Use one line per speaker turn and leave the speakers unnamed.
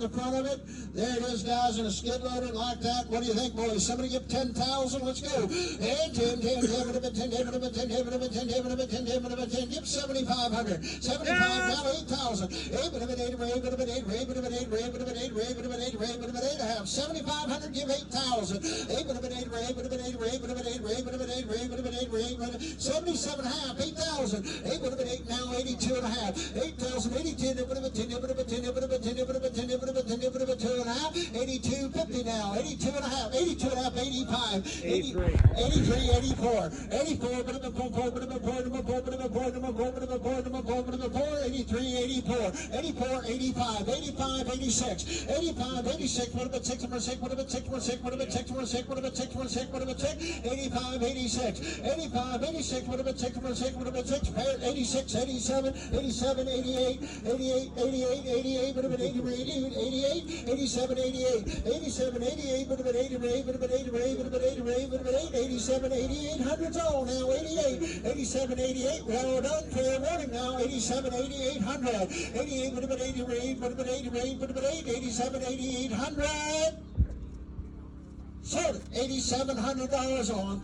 the front of it. There it is, guys, in a skid loader like that. What do you think, boys? Somebody give 10,000. Let's go. And 10, 10, 10, 10, 10, 10, 10, 10, 10, 10, 10, 10, 10, 10, give 7,500. 75 now, 8,000. 8, I have 7,500, give 8,000. 77 half, 8,000. 8 now, 82 and a half. 8,000, 82, 10, 2 and a half. 82, 50 now. 82 and a half, 82 and a half, 85. 83, 84. 84, 83, 84. 84, 85. 85, 86. 85, 86. What about 6? What about 6? What about 6? What about 6? What about 6? What about 6? What about 6? What about 6? 85, 86. 85, 86. What about 6? What about 6? What about 6? 86, 87, 87, 88, 88, 88, 88. What about 88? 88, 87, 88, 87, 88. What about 88? What about 88? What about 88? What about 87, 88. Hundreds all now. 88, 87, 88. Well done. Fair warning now. 87, 88, 100. 88. What about 88? What about 88? What about 8? 87, 88, 100. Sold it. $8,700 on.